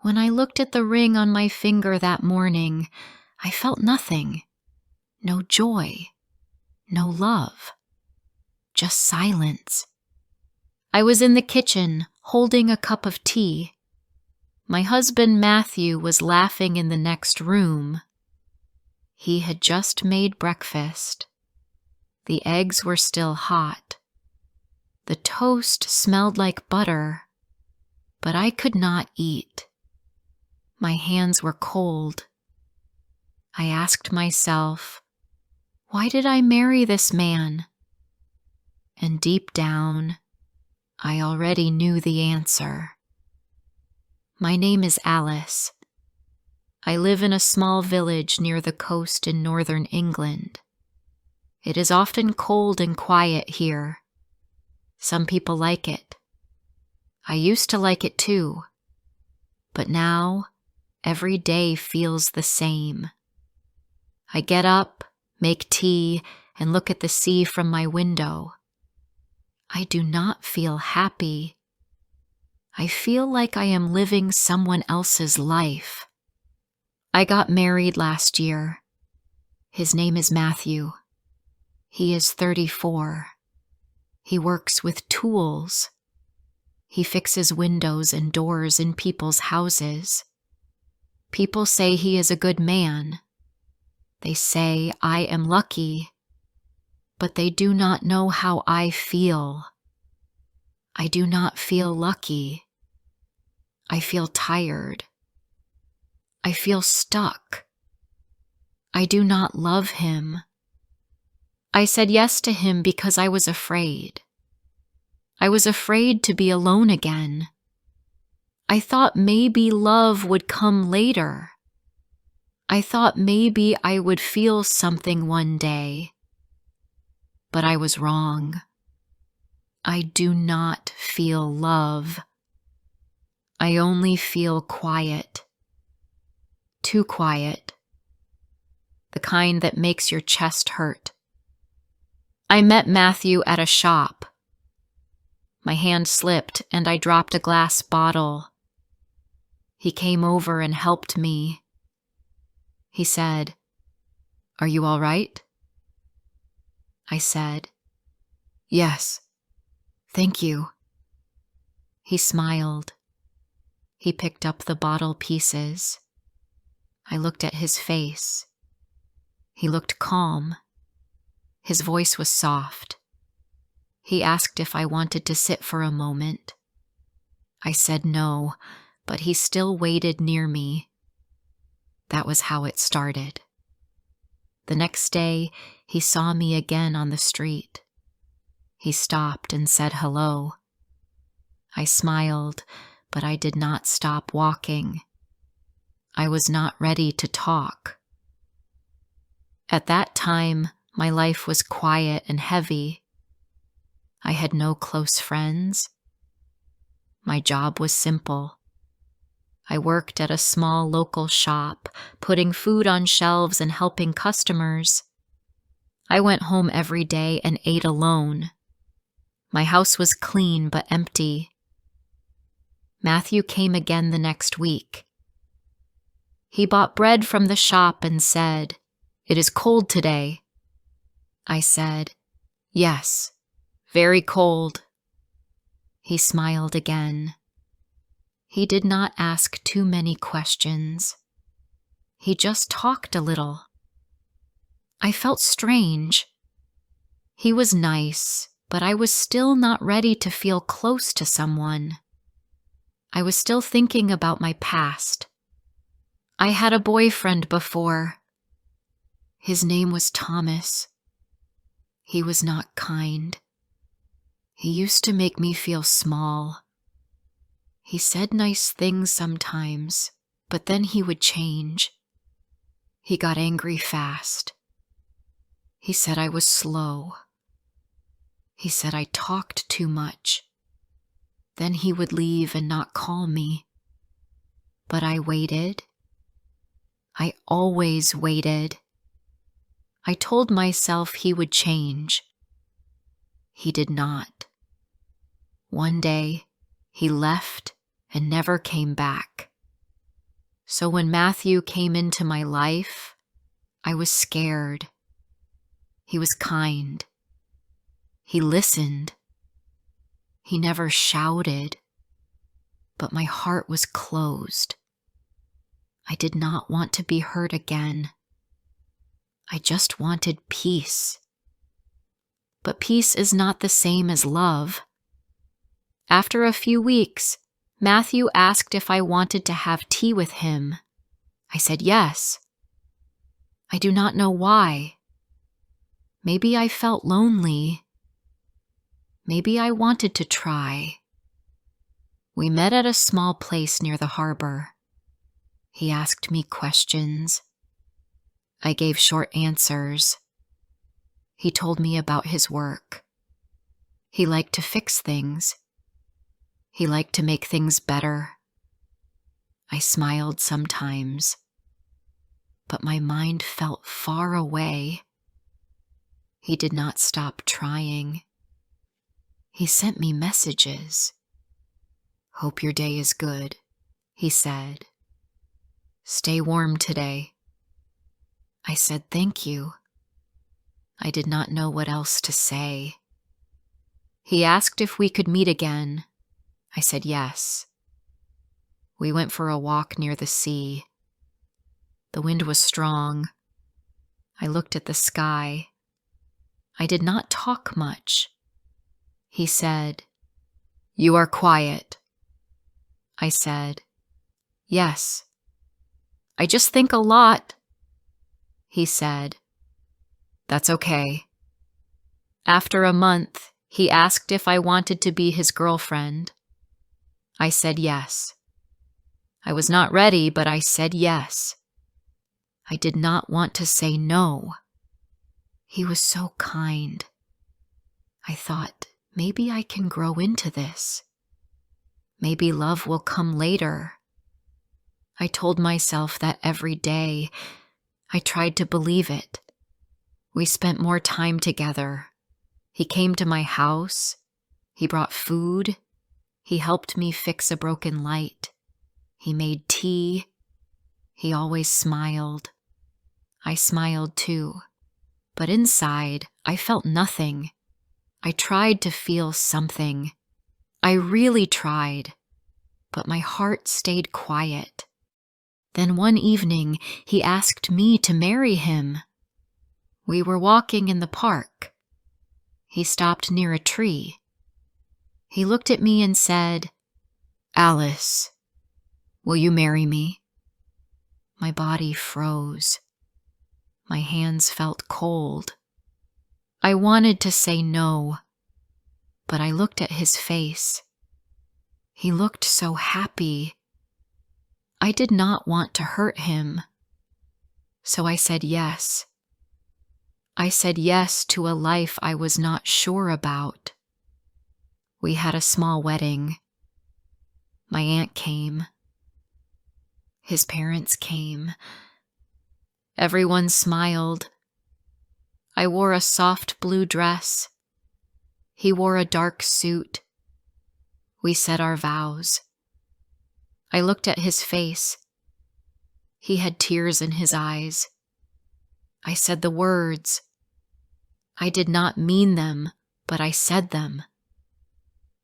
When I looked at the ring on my finger that morning, I felt nothing. No joy. No love. Just silence. I was in the kitchen, holding a cup of tea. My husband Matthew was laughing in the next room. He had just made breakfast. The eggs were still hot. The toast smelled like butter, but I could not eat. My hands were cold. I asked myself, why did I marry this man? And deep down, I already knew the answer. My name is Alice. I live in a small village near the coast in northern England. It is often cold and quiet here. Some people like it. I used to like it too. But now, every day feels the same. I get up, make tea, and look at the sea from my window. I do not feel happy. I feel like I am living someone else's life. I got married last year. His name is Matthew. He is 34. He works with tools. He fixes windows and doors in people's houses. People say he is a good man. They say I am lucky, but they do not know how I feel. I do not feel lucky. I feel tired. I feel stuck. I do not love him. I said yes to him because I was afraid. I was afraid to be alone again. I thought maybe love would come later. I thought maybe I would feel something one day. But I was wrong. I do not feel love. I only feel quiet. Too quiet. The kind that makes your chest hurt. I met Matthew at a shop. My hand slipped and I dropped a glass bottle. He came over and helped me. He said, "Are you all right?" I said, "Yes, thank you." He smiled. He picked up the bottle pieces. I looked at his face. He looked calm. His voice was soft. He asked if I wanted to sit for a moment. I said no, but he still waited near me. That was how it started. The next day, he saw me again on the street. He stopped and said hello. I smiled, but I did not stop walking. I was not ready to talk. At that time, my life was quiet and heavy. I had no close friends. My job was simple. I worked at a small local shop, putting food on shelves and helping customers. I went home every day and ate alone. My house was clean but empty. Matthew came again the next week. He bought bread from the shop and said, "It is cold today." I said, "Yes, very cold." He smiled again. He did not ask too many questions. He just talked a little. I felt strange. He was nice, but I was still not ready to feel close to someone. I was still thinking about my past. I had a boyfriend before. His name was Thomas. He was not kind. He used to make me feel small. He said nice things sometimes, but then he would change. He got angry fast. He said I was slow. He said I talked too much. Then he would leave and not call me. But I waited. I always waited. I told myself he would change. He did not. One day, he left and never came back. So when Matthew came into my life, I was scared. He was kind. He listened. He never shouted, but my heart was closed. I did not want to be hurt again. I just wanted peace. But peace is not the same as love. After a few weeks, Matthew asked if I wanted to have tea with him. I said yes. I do not know why. Maybe I felt lonely. Maybe I wanted to try. We met at a small place near the harbor. He asked me questions. I gave short answers. He told me about his work. He liked to fix things. He liked to make things better. I smiled sometimes, but my mind felt far away. He did not stop trying. He sent me messages. "Hope your day is good," he said. "Stay warm today." I said thank you. I did not know what else to say. He asked if we could meet again. I said yes. We went for a walk near the sea. The wind was strong. I looked at the sky. I did not talk much. He said, "You are quiet." I said, "Yes. I just think a lot." He said, "That's okay." After a month, he asked if I wanted to be his girlfriend. I said yes. I was not ready, but I said yes. I did not want to say no. He was so kind. I thought, maybe I can grow into this. Maybe love will come later. I told myself that every day. I tried to believe it. We spent more time together. He came to my house. He brought food. He helped me fix a broken light. He made tea. He always smiled. I smiled too. But inside, I felt nothing. I tried to feel something. I really tried. But my heart stayed quiet. Then one evening, he asked me to marry him. We were walking in the park. He stopped near a tree. He looked at me and said, "Alice, will you marry me?" My body froze. My hands felt cold. I wanted to say no, but I looked at his face. He looked so happy. I did not want to hurt him. So I said yes. I said yes to a life I was not sure about. We had a small wedding. My aunt came. His parents came. Everyone smiled. I wore a soft blue dress. He wore a dark suit. We said our vows. I looked at his face. He had tears in his eyes. I said the words. I did not mean them, but I said them.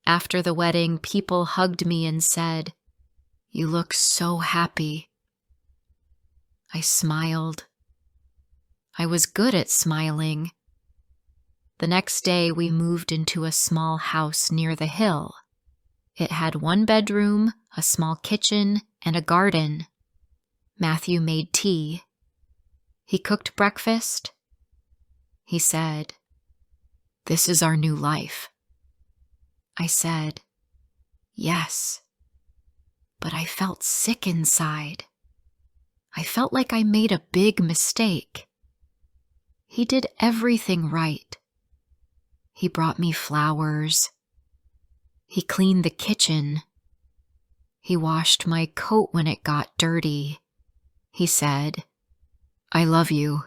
After the wedding, people hugged me and said, "You look so happy." I smiled. I was good at smiling. The next day, we moved into a small house near the hill. It had one bedroom, a small kitchen, and a garden. Matthew made tea. He cooked breakfast. He said, "This is our new life." I said, "Yes." But I felt sick inside. I felt like I made a big mistake. He did everything right. He brought me flowers. He cleaned the kitchen. He washed my coat when it got dirty. He said, "I love you."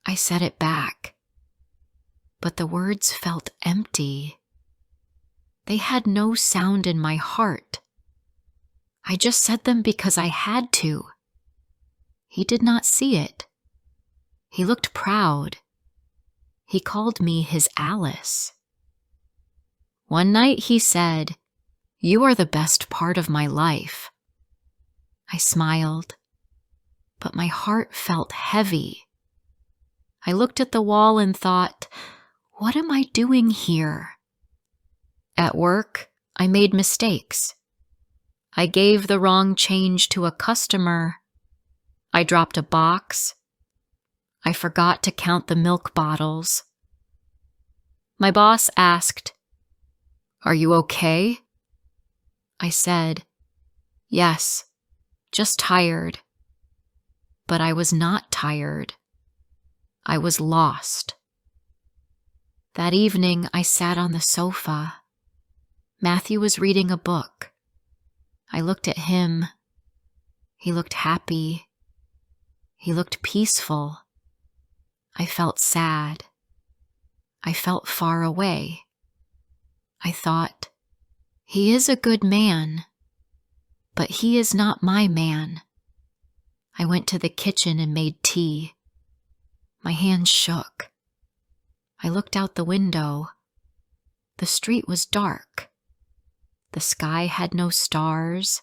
I said it back, but the words felt empty. They had no sound in my heart. I just said them because I had to. He did not see it. He looked proud. He called me his Alice. One night he said, "You are the best part of my life." I smiled, but my heart felt heavy. I looked at the wall and thought, what am I doing here? At work, I made mistakes. I gave the wrong change to a customer. I dropped a box. I forgot to count the milk bottles. My boss asked, "Are you okay?" I said, "Yes, just tired." But I was not tired. I was lost. That evening, I sat on the sofa. Matthew was reading a book. I looked at him. He looked happy. He looked peaceful. I felt sad. I felt far away. I thought, he is a good man, but he is not my man. I went to the kitchen and made tea. My hands shook. I looked out the window. The street was dark. The sky had no stars.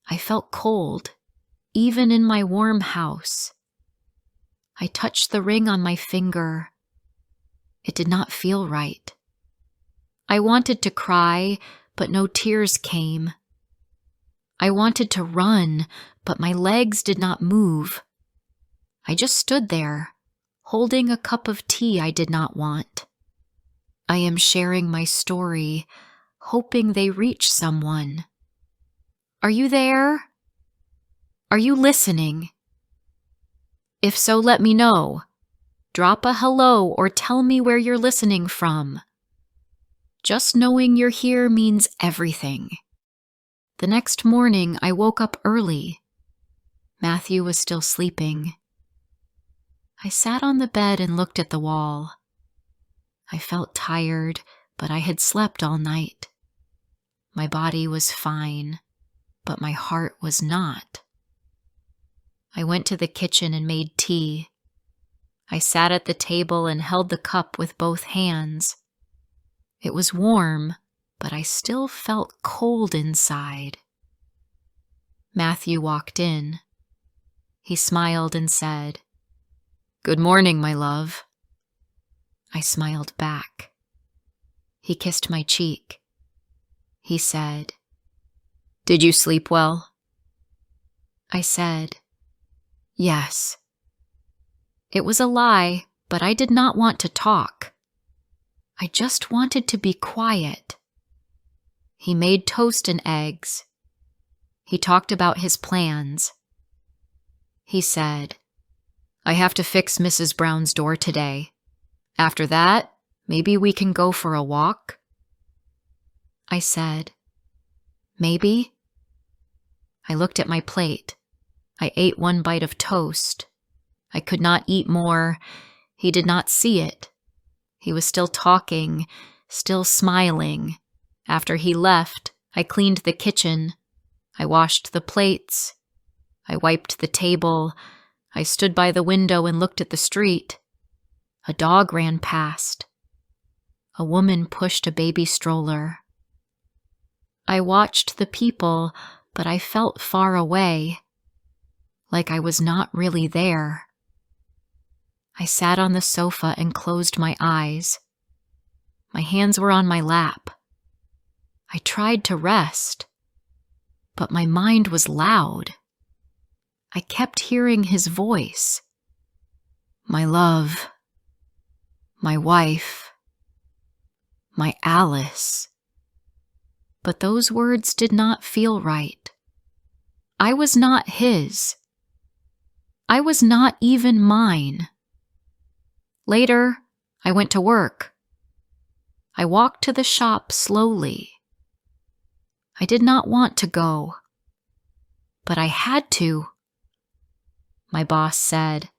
I felt cold, even in my warm house. I touched the ring on my finger. It did not feel right. I wanted to cry, but no tears came. I wanted to run, but my legs did not move. I just stood there, holding a cup of tea I did not want. I am sharing my story, hoping they reach someone. Are you there? Are you listening? If so, let me know. Drop a hello or tell me where you're listening from. Just knowing you're here means everything. The next morning, I woke up early. Matthew was still sleeping. I sat on the bed and looked at the wall. I felt tired, but I had slept all night. My body was fine, but my heart was not. I went to the kitchen and made tea. I sat at the table and held the cup with both hands. It was warm, but I still felt cold inside. Matthew walked in. He smiled and said, "Good morning, my love." I smiled back. He kissed my cheek. He said, "Did you sleep well?" I said, "Yes." It was a lie, but I did not want to talk. I just wanted to be quiet. He made toast and eggs. He talked about his plans. He said, "I have to fix Mrs. Brown's door today. After that, maybe we can go for a walk?" I said, "Maybe." I looked at my plate. I ate one bite of toast. I could not eat more. He did not see it. He was still talking, still smiling. After he left, I cleaned the kitchen. I washed the plates. I wiped the table. I stood by the window and looked at the street. A dog ran past. A woman pushed a baby stroller. I watched the people, but I felt far away, like I was not really there. I sat on the sofa and closed my eyes. My hands were on my lap. I tried to rest, but my mind was loud. I kept hearing his voice. My love, my wife, my Alice. But those words did not feel right. I was not his. I was not even mine. Later, I went to work. I walked to the shop slowly. I did not want to go, but I had to. My boss said,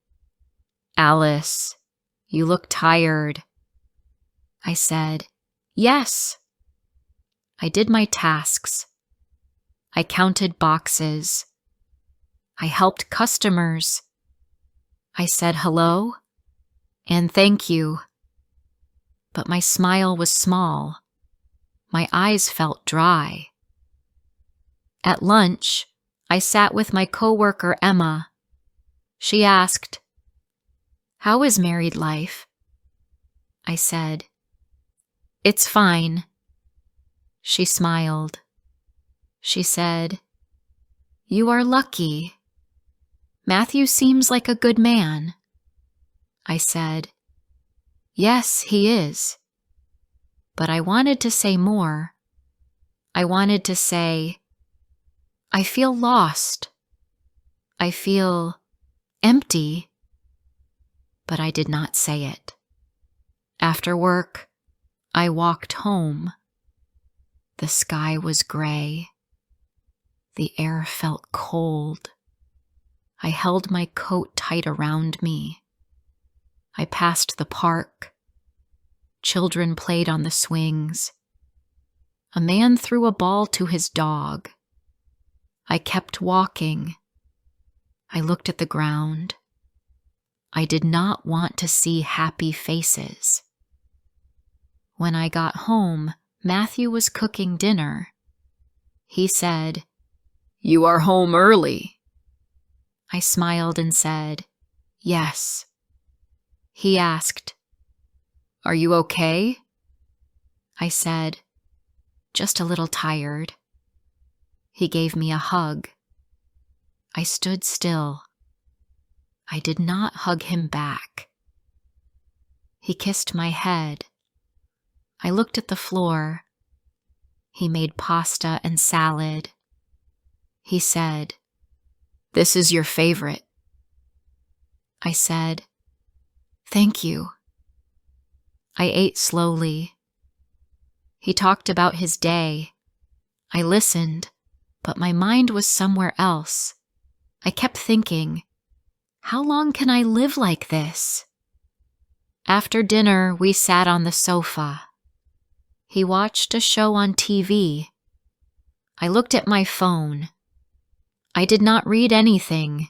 "Alice, you look tired." I said, "Yes." I did my tasks. I counted boxes. I helped customers. I said hello and thank you. But my smile was small. My eyes felt dry. At lunch, I sat with my coworker Emma. She asked, "How is married life?" I said, "It's fine." She smiled. She said, "You are lucky. Matthew seems like a good man." I said, "Yes, he is." But I wanted to say more. I wanted to say, "I feel lost. I feel empty." But I did not say it. After work, I walked home. The sky was gray. The air felt cold. I held my coat tight around me. I passed the park. Children played on the swings. A man threw a ball to his dog. I kept walking. I looked at the ground. I did not want to see happy faces. When I got home, Matthew was cooking dinner. He said, "You are home early." I smiled and said, "Yes." He asked, "Are you okay?" I said, "Just a little tired." He gave me a hug. I stood still. I did not hug him back. He kissed my head. I looked at the floor. He made pasta and salad. He said, "This is your favorite." I said, "Thank you." I ate slowly. He talked about his day. I listened, but my mind was somewhere else. I kept thinking, how long can I live like this? After dinner, we sat on the sofa. He watched a show on TV. I looked at my phone. I did not read anything.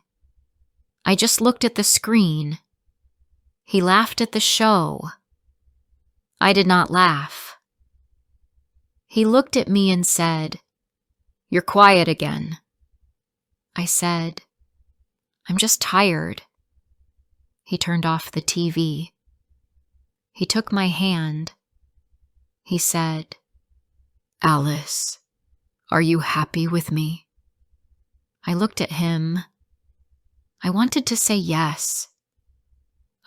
I just looked at the screen. He laughed at the show. I did not laugh. He looked at me and said, "You're quiet again." I said, "I'm just tired." He turned off the TV. He took my hand. He said, "Alice, are you happy with me?" I looked at him. I wanted to say yes.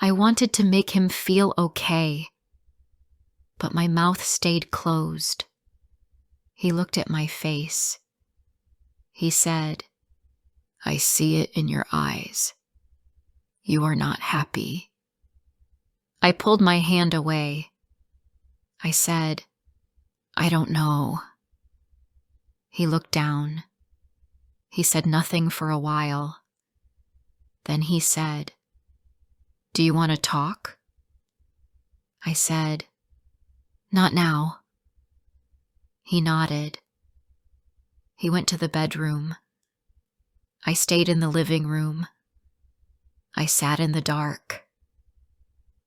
I wanted to make him feel okay. But my mouth stayed closed. He looked at my face. He said, "I see it in your eyes. You are not happy." I pulled my hand away. I said, "I don't know." He looked down. He said nothing for a while. Then he said, "Do you want to talk?" I said, "Not now." He nodded. He went to the bedroom. I stayed in the living room. I sat in the dark.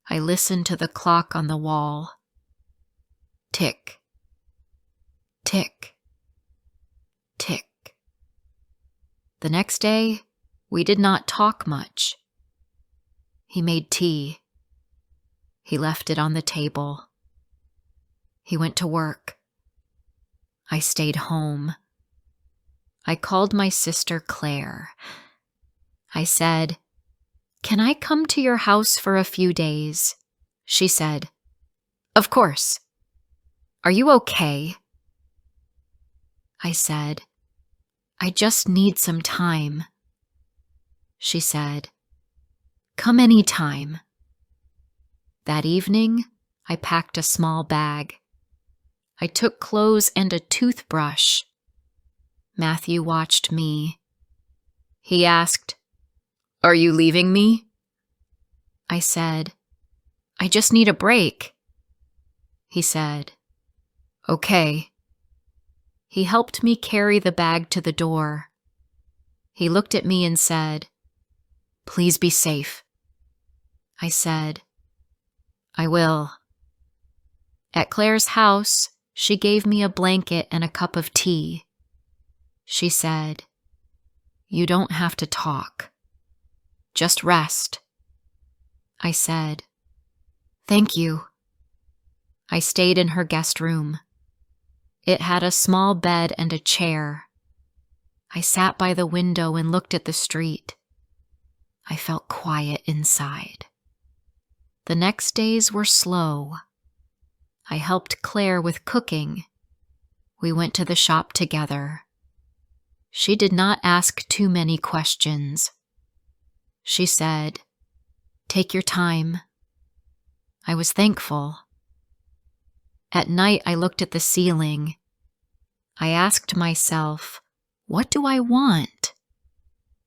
I listened to the clock on the wall. Tick, tick, tick. The next day, we did not talk much. He made tea. He left it on the table. He went to work. I stayed home. I called my sister Claire. I said, "Can I come to your house for a few days?" She said, "Of course. Are you okay?" I said, "I just need some time." She said, "Come anytime." That evening, I packed a small bag. I took clothes and a toothbrush. Matthew watched me. He asked, "Are you leaving me?" I said, "I just need a break." He said, "Okay." He helped me carry the bag to the door. He looked at me and said, "Please be safe." I said, "I will." At Claire's house, she gave me a blanket and a cup of tea. She said, "You don't have to talk. Just rest." I said, "Thank you." I stayed in her guest room. It had a small bed and a chair. I sat by the window and looked at the street. I felt quiet inside. The next days were slow. I helped Claire with cooking. We went to the shop together. She did not ask too many questions. She said, "Take your time." I was thankful. At night, I looked at the ceiling. I asked myself, what do I want?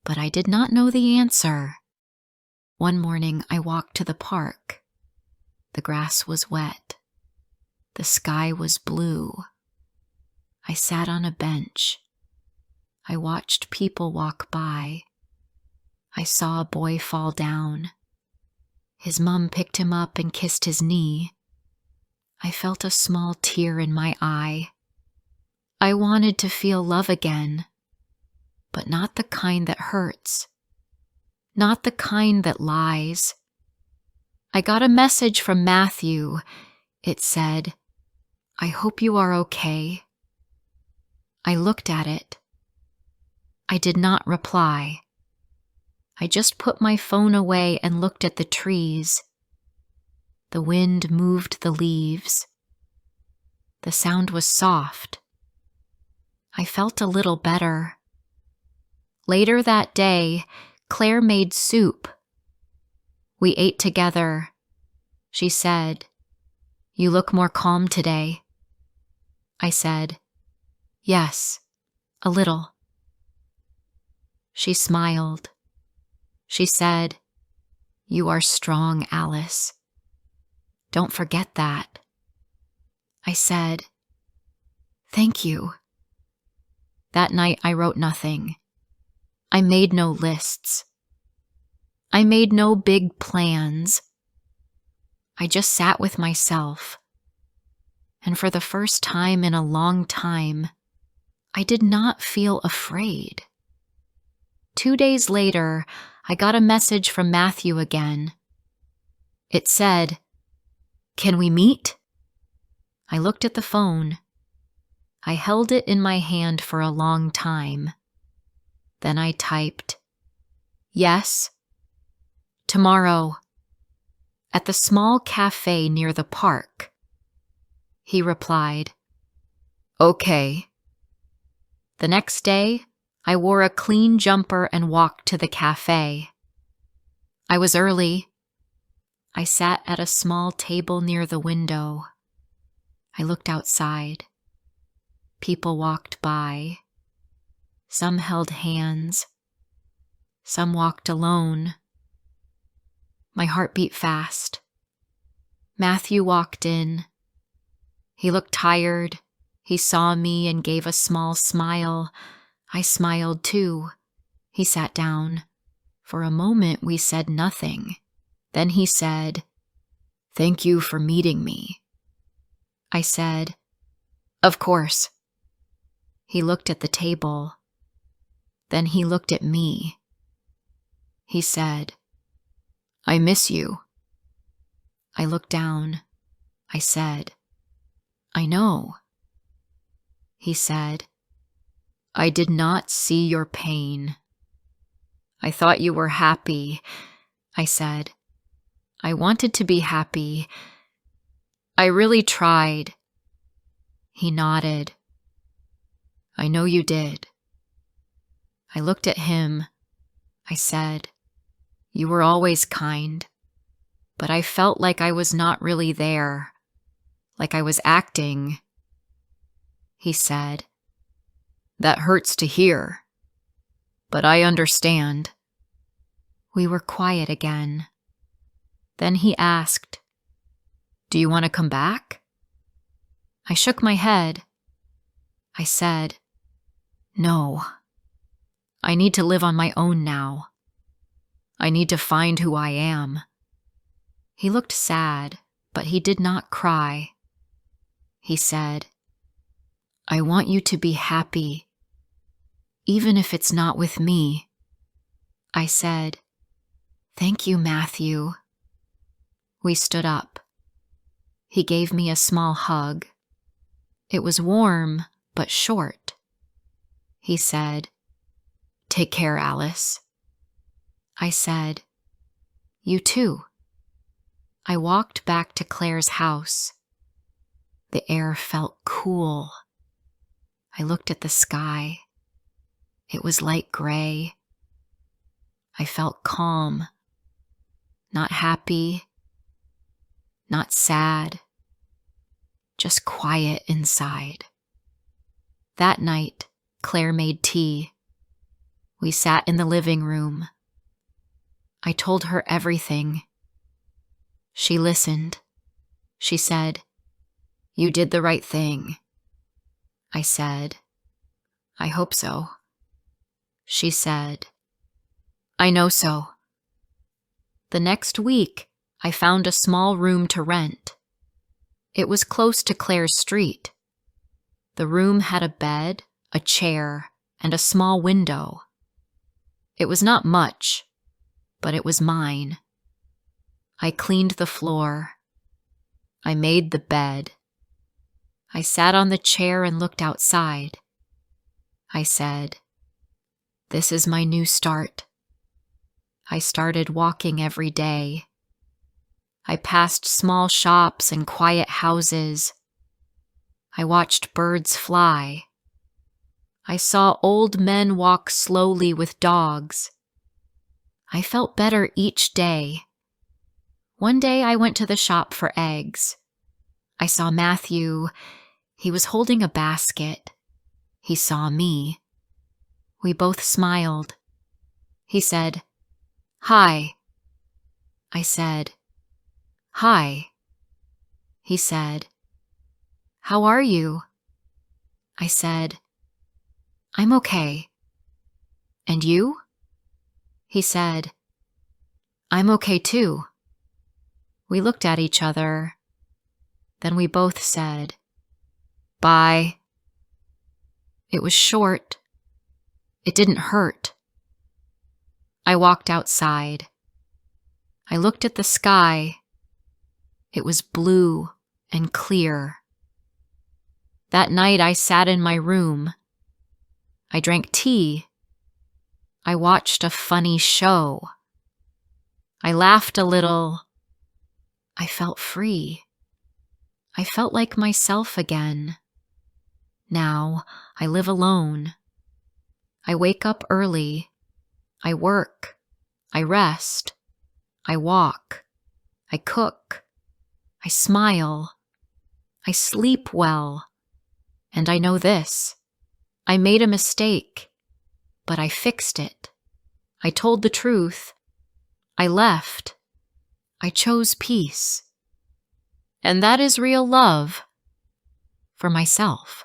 But I did not know the answer. One morning, I walked to the park. The grass was wet. The sky was blue. I sat on a bench. I watched people walk by. I saw a boy fall down. His mom picked him up and kissed his knee. I felt a small tear in my eye. I wanted to feel love again, but not the kind that hurts, not the kind that lies. I got a message from Matthew. It said, "I hope you are okay." I looked at it. I did not reply. I just put my phone away and looked at the trees. The wind moved the leaves. The sound was soft. I felt a little better. Later that day, Claire made soup. We ate together. She said, "You look more calm today." I said, "Yes, a little." She smiled. She said, "You are strong, Alice. Don't forget that." I said, "Thank you." That night I wrote nothing. I made no lists. I made no big plans. I just sat with myself. And for the first time in a long time, I did not feel afraid. 2 days later, I got a message from Matthew again. It said, "Can we meet?" I looked at the phone. I held it in my hand for a long time. Then I typed, "Yes, tomorrow, at the small cafe near the park." He replied, "Okay." The next day, I wore a clean jumper and walked to the cafe. I was early. I sat at a small table near the window. I looked outside. People walked by. Some held hands. Some walked alone. My heart beat fast. Matthew walked in. He looked tired. He saw me and gave a small smile. I smiled too. He sat down. For a moment we said nothing. Then he said, "Thank you for meeting me." I said, "Of course." He looked at the table. Then he looked at me. He said, "I miss you." I looked down. I said, "I know." He said, "I did not see your pain. I thought you were happy." I said, "I wanted to be happy. I really tried." He nodded. "I know you did." I looked at him. I said, "You were always kind, but I felt like I was not really there, like I was acting." He said, "That hurts to hear, but I understand." We were quiet again. Then he asked, "Do you want to come back?" I shook my head. I said, "No. I need to live on my own now. I need to find who I am." He looked sad, but he did not cry. He said, "I want you to be happy, even if it's not with me." I said, "Thank you, Matthew." We stood up. He gave me a small hug. It was warm, but short. He said, "Take care, Alice." I said, "You too." I walked back to Claire's house. The air felt cool. I looked at the sky. It was light gray. I felt calm, not happy, not sad, just quiet inside. That night, Claire made tea. We sat in the living room. I told her everything. She listened. She said, "You did the right thing." I said, "I hope so." She said, "I know so." The next week, I found a small room to rent. It was close to Claire's street. The room had a bed, a chair, and a small window. It was not much, but it was mine. I cleaned the floor. I made the bed. I sat on the chair and looked outside. I said, "This is my new start." I started walking every day. I passed small shops and quiet houses. I watched birds fly. I saw old men walk slowly with dogs. I felt better each day. One day I went to the shop for eggs. I saw Matthew. He was holding a basket. He saw me. We both smiled. He said, "Hi." I said, "Hi." He said, "How are you?" I said, "I'm okay." "And you?" He said, "I'm okay too." We looked at each other. Then we both said, "Bye." It was short. It didn't hurt. I walked outside. I looked at the sky. It was blue and clear. That night I sat in my room. I drank tea. I watched a funny show. I laughed a little. I felt free. I felt like myself again. Now I live alone. I wake up early. I work. I rest. I walk. I cook. I smile. I sleep well. And I know this. I made a mistake, but I fixed it. I told the truth. I left. I chose peace. And that is real love for myself.